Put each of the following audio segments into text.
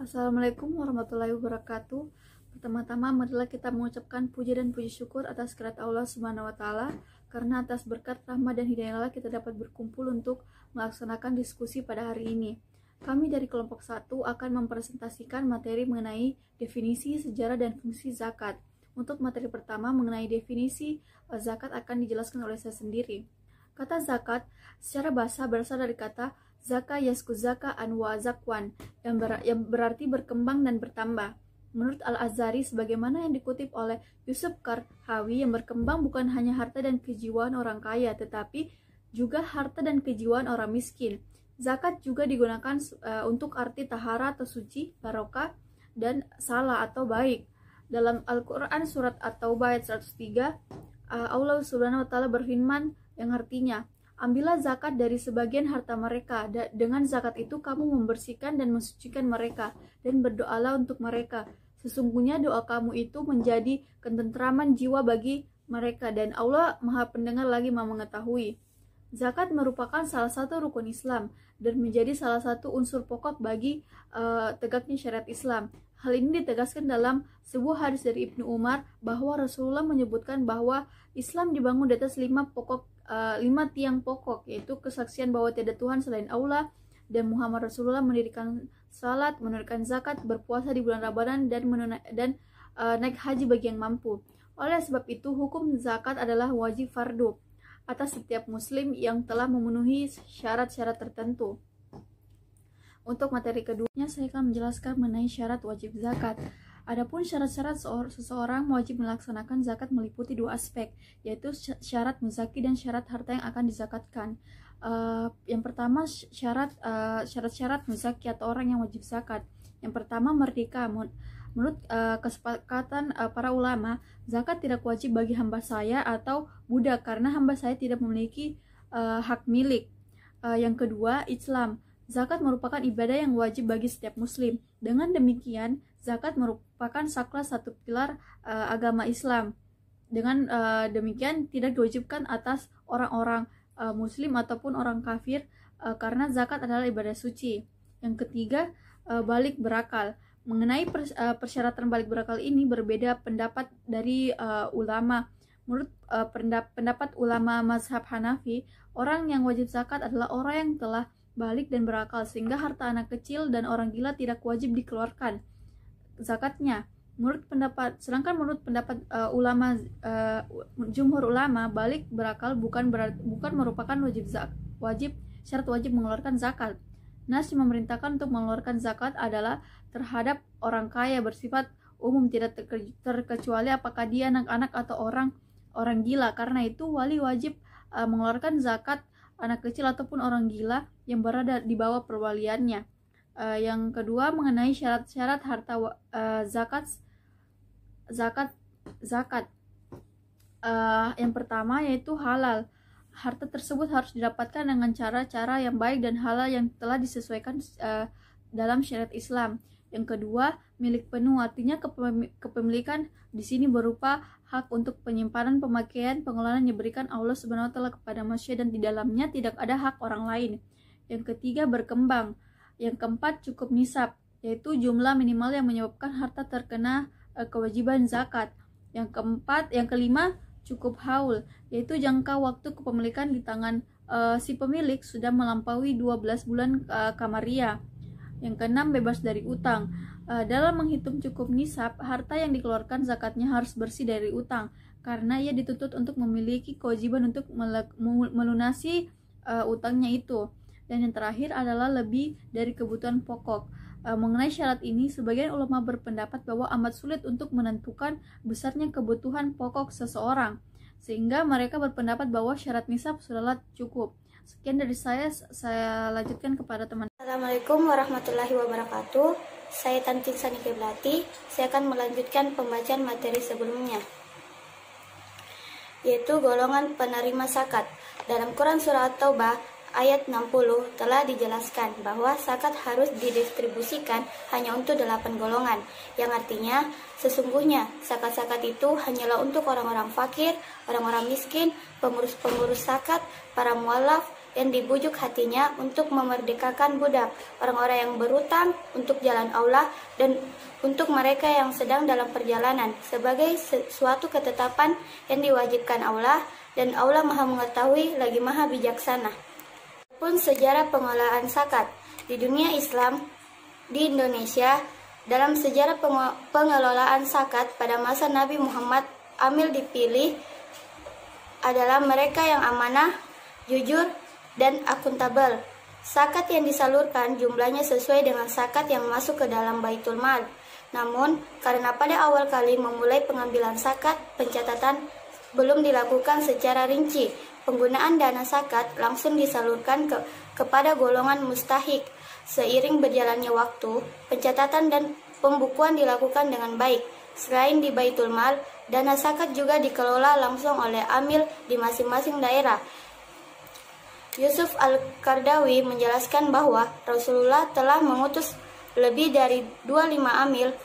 Assalamualaikum warahmatullahi wabarakatuh. Pertama-tama marilah kita mengucapkan puji dan puji syukur atas kehadirat Allah Subhanahu wa taala, karena atas berkat rahmat dan hidayah Allah kita dapat berkumpul untuk melaksanakan diskusi pada hari ini. Kami dari kelompok 1 akan mempresentasikan materi mengenai definisi, sejarah, dan fungsi zakat. Untuk materi pertama mengenai definisi zakat akan dijelaskan oleh saya sendiri. Kata zakat secara bahasa berasal dari kata zaka yasku zaka anwa zakwan yang berarti berkembang dan bertambah. Menurut Al-Azhari, sebagaimana yang dikutip oleh Yusuf Karhawi, yang berkembang bukan hanya harta dan kejiwaan orang kaya, tetapi juga harta dan kejiwaan orang miskin. Zakat juga digunakan untuk arti tahara atau suci, barokah, dan salah atau baik. Dalam Al-Quran surat At-Taubah ayat 103, Allah Subhanahu wa taala berfirman yang artinya, ambillah zakat dari sebagian harta mereka. Dengan zakat itu kamu membersihkan dan mensucikan mereka, dan berdoalah untuk mereka. Sesungguhnya doa kamu itu menjadi ketentraman jiwa bagi mereka, dan Allah Maha Pendengar lagi Maha Mengetahui. Zakat merupakan salah satu rukun Islam dan menjadi salah satu unsur pokok bagi tegaknya syariat Islam. Hal ini ditegaskan dalam sebuah hadis dari Ibnu Umar bahwa Rasulullah menyebutkan bahwa Islam dibangun di atas 5 tiang pokok, yaitu kesaksian bahwa tiada Tuhan selain Allah dan Muhammad Rasulullah, mendirikan salat, menunaikan zakat, berpuasa di bulan Ramadan, dan naik haji bagi yang mampu. Oleh sebab itu, hukum zakat adalah wajib fardu atas setiap muslim yang telah memenuhi syarat-syarat tertentu. Untuk materi keduanya, saya akan menjelaskan mengenai syarat wajib zakat. Adapun syarat-syarat seseorang wajib melaksanakan zakat meliputi 2 aspek, yaitu syarat muzaki dan syarat harta yang akan dizakatkan. Yang pertama, syarat-syarat muzaki atau orang yang wajib zakat. Yang pertama, merdeka. Menurut kesepakatan para ulama, zakat tidak wajib bagi hamba saya atau budak karena hamba saya tidak memiliki hak milik. Yang kedua, Islam. Zakat merupakan ibadah yang wajib bagi setiap muslim. Dengan demikian, zakat merupakan salah satu pilar agama Islam. Dengan demikian, tidak diwajibkan atas orang-orang muslim ataupun orang kafir karena zakat adalah ibadah suci. Yang ketiga, balik berakal. Mengenai persyaratan balik berakal ini berbeda pendapat dari ulama. Menurut pendapat ulama mazhab Hanafi, orang yang wajib zakat adalah orang yang telah balik dan berakal, sehingga harta anak kecil dan orang gila tidak wajib dikeluarkan zakatnya. Sedangkan menurut pendapat jumhur ulama, balik berakal bukan merupakan syarat wajib mengeluarkan zakat. Nas yang memerintahkan untuk mengeluarkan zakat adalah terhadap orang kaya, bersifat umum, tidak terkecuali apakah dia anak-anak atau orang gila. Karena itu wali wajib mengeluarkan zakat anak kecil ataupun orang gila yang berada di bawah perwaliannya. Yang kedua, mengenai syarat-syarat harta zakat. Yang pertama yaitu halal. Harta tersebut harus didapatkan dengan cara-cara yang baik dan halal yang telah disesuaikan dalam syariat Islam. Yang kedua, milik penuh, artinya kepemilikan di sini berupa hak untuk penyimpanan, pemakaian, pengelolaan yang diberikan Allah Subhanahu wa taala kepada manusia dan di dalamnya tidak ada hak orang lain. Yang ketiga, berkembang. Yang keempat, cukup nisab, yaitu jumlah minimal yang menyebabkan harta terkena kewajiban zakat. Yang kelima, cukup haul, yaitu jangka waktu kepemilikan di tangan si pemilik sudah melampaui 12 bulan kamaria. Yang keenam, bebas dari utang. Dalam menghitung cukup nisab, harta yang dikeluarkan zakatnya harus bersih dari utang, karena ia dituntut untuk memiliki kewajiban untuk melunasi utangnya itu. Dan yang terakhir adalah lebih dari kebutuhan pokok. Mengenai syarat ini, sebagian ulama berpendapat bahwa amat sulit untuk menentukan besarnya kebutuhan pokok seseorang, sehingga mereka berpendapat bahwa syarat nisab sudahlah cukup. Sekian dari saya lanjutkan kepada teman. Assalamualaikum warahmatullahi wabarakatuh. Saya Tantin Sani Kiblati. Saya akan melanjutkan pembacaan materi sebelumnya, yaitu golongan penerima zakat. Dalam Quran surah At-Taubah ayat 60 telah dijelaskan bahwa zakat harus didistribusikan hanya untuk 8 golongan, yang artinya sesungguhnya zakat-zakat itu hanyalah untuk orang-orang fakir, orang-orang miskin, pengurus-pengurus zakat, para mualaf, yang dibujuk hatinya untuk memerdekakan budak, orang-orang yang berutang, untuk jalan Allah, dan untuk mereka yang sedang dalam perjalanan, sebagai suatu ketetapan yang diwajibkan Allah, dan Allah Maha Mengetahui lagi Maha Bijaksana. Pun sejarah pengelolaan zakat di dunia Islam di Indonesia, dalam sejarah pengelolaan zakat pada masa Nabi Muhammad, amil dipilih adalah mereka yang amanah, jujur, dan akuntabel. Zakat yang disalurkan jumlahnya sesuai dengan zakat yang masuk ke dalam Baitul Mal. Namun, karena pada awal kali memulai pengambilan zakat, pencatatan belum dilakukan secara rinci, penggunaan dana zakat langsung disalurkan kepada golongan mustahik. Seiring berjalannya waktu, pencatatan dan pembukuan dilakukan dengan baik. Selain di Baitul Mal, dana zakat juga dikelola langsung oleh amil di masing-masing daerah. Yusuf Al-Qardawi menjelaskan bahwa Rasulullah telah mengutus lebih dari 25 amil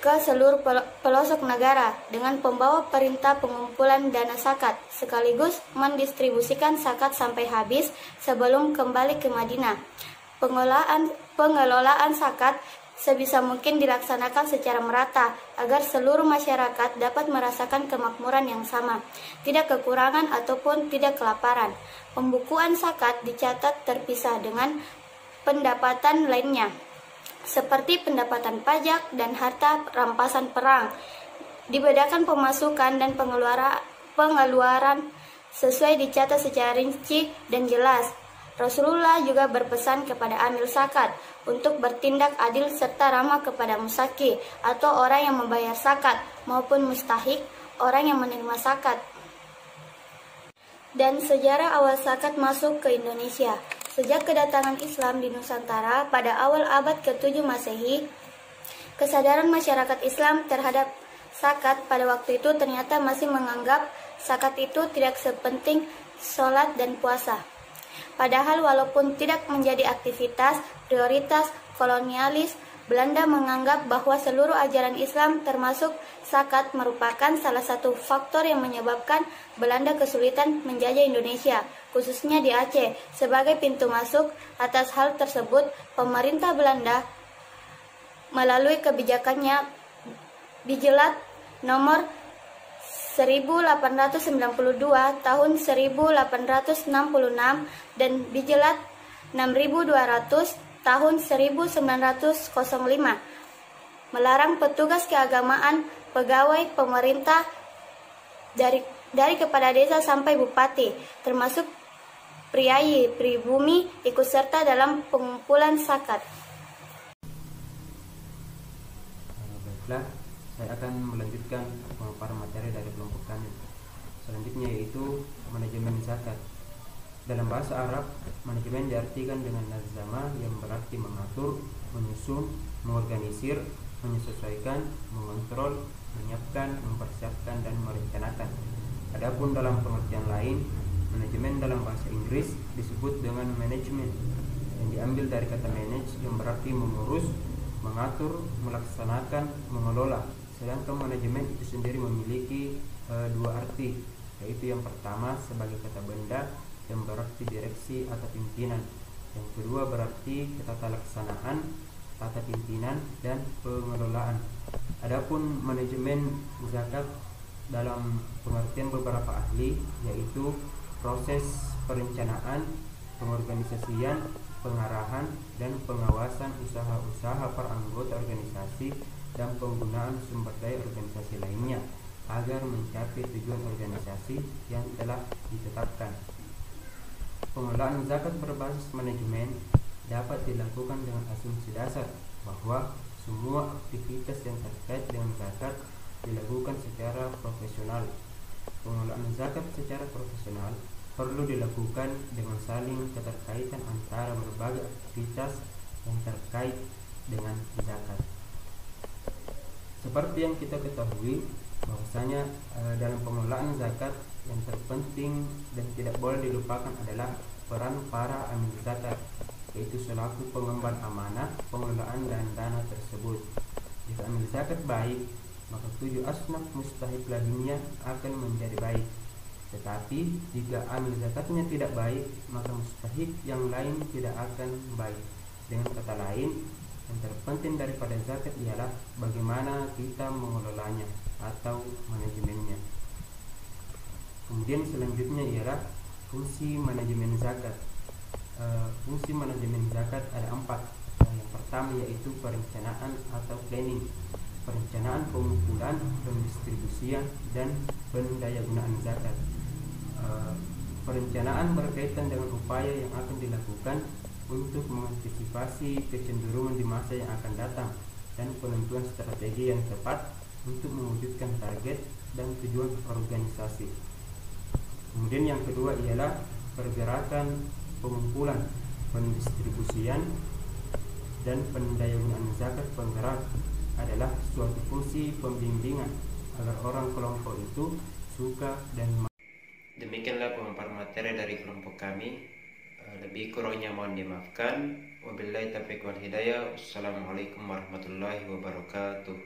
ke seluruh pelosok negara dengan pembawa perintah pengumpulan dana zakat, sekaligus mendistribusikan zakat sampai habis sebelum kembali ke Madinah. Pengelolaan zakat sebisa mungkin dilaksanakan secara merata agar seluruh masyarakat dapat merasakan kemakmuran yang sama, tidak kekurangan ataupun tidak kelaparan. Pembukuan zakat dicatat terpisah dengan pendapatan lainnya, seperti pendapatan pajak dan harta rampasan perang. Dibedakan pemasukan dan pengeluaran sesuai dicatat secara rinci dan jelas. Rasulullah juga berpesan kepada amil zakat untuk bertindak adil serta ramah kepada musaki atau orang yang membayar zakat maupun mustahik, orang yang menerima zakat. Dan sejarah awal zakat masuk ke Indonesia. Sejak kedatangan Islam di Nusantara pada awal abad ke-7 Masehi, kesadaran masyarakat Islam terhadap zakat pada waktu itu ternyata masih menganggap zakat itu tidak sepenting sholat dan puasa. Padahal walaupun tidak menjadi aktivitas prioritas kolonialis, Belanda menganggap bahwa seluruh ajaran Islam termasuk zakat merupakan salah satu faktor yang menyebabkan Belanda kesulitan menjajah Indonesia, khususnya di Aceh. Sebagai pintu masuk atas hal tersebut, pemerintah Belanda melalui kebijakannya Bijelat nomor 1892 tahun 1866 dan Bijelat 6200 tahun 1905 melarang petugas keagamaan, pegawai pemerintah dari kepala desa sampai bupati, termasuk priayi, pribumi, ikut serta dalam pengumpulan zakat. Baiklah, saya akan melanjutkan pemaparan materi dari kelompok kami. Selanjutnya yaitu manajemen zakat. Dalam bahasa Arab, manajemen diartikan dengan nazama yang berarti mengatur, menyusun, mengorganisir, menyesuaikan, mengontrol, menyiapkan, mempersiapkan, dan merencanakan. Adapun dalam pengertian lain, manajemen dalam bahasa Inggris disebut dengan management, yang diambil dari kata manage yang berarti mengurus, mengatur, melaksanakan, mengelola. Sedangkan manajemen itu sendiri memiliki dua arti, yaitu yang pertama sebagai kata benda yang berarti direksi atau pimpinan, yang kedua berarti tata laksanaan, tata pimpinan, dan pengelolaan. Adapun manajemen zakat dalam pengertian beberapa ahli yaitu proses perencanaan, pengorganisasian, pengarahan, dan pengawasan usaha-usaha per anggota organisasi dan penggunaan sumber daya organisasi lainnya agar mencapai tujuan organisasi yang telah ditetapkan. Pengelolaan zakat berbasis manajemen dapat dilakukan dengan asumsi dasar bahwa semua aktivitas yang terkait dengan zakat dilakukan secara profesional. Pengelolaan zakat secara profesional perlu dilakukan dengan saling keterkaitan antara berbagai aktivitas yang terkait dengan zakat. Seperti yang kita ketahui bahwasanya dalam pengelolaan zakat yang terpenting dan tidak boleh dilupakan adalah peran para amil zakat, yaitu selaku pengemban amanah pengelolaan dan dana tersebut. Jika amil zakat baik, maka 7 asnaf mustahik lainnya akan menjadi baik. Tetapi jika amil zakatnya tidak baik, maka mustahik yang lain tidak akan baik. Dengan kata lain, yang terpenting daripada zakat ialah bagaimana kita mengelolanya atau manajemennya. Kemudian selanjutnya ialah fungsi manajemen zakat. Fungsi manajemen zakat ada 4. Yang pertama yaitu perencanaan atau planning, perencanaan pengumpulan, pendistribusian, dan pendayagunaan zakat. Perencanaan berkaitan dengan upaya yang akan dilakukan untuk mengantisipasi kecenderungan di masa yang akan datang dan penentuan strategi yang tepat untuk mewujudkan target dan tujuan organisasi. Kemudian yang kedua ialah pergerakan pengumpulan, pendistribusian, dan pendayagunaan zakat. Penggerak adalah suatu fungsi pembimbingan agar orang kelompok itu suka dan Demikianlah pemaparan materi dari kelompok kami. Lebih kurangnya mohon dimaafkan. Wabillahi taufiq wal hidayah. Wassalamualaikum warahmatullahi wabarakatuh.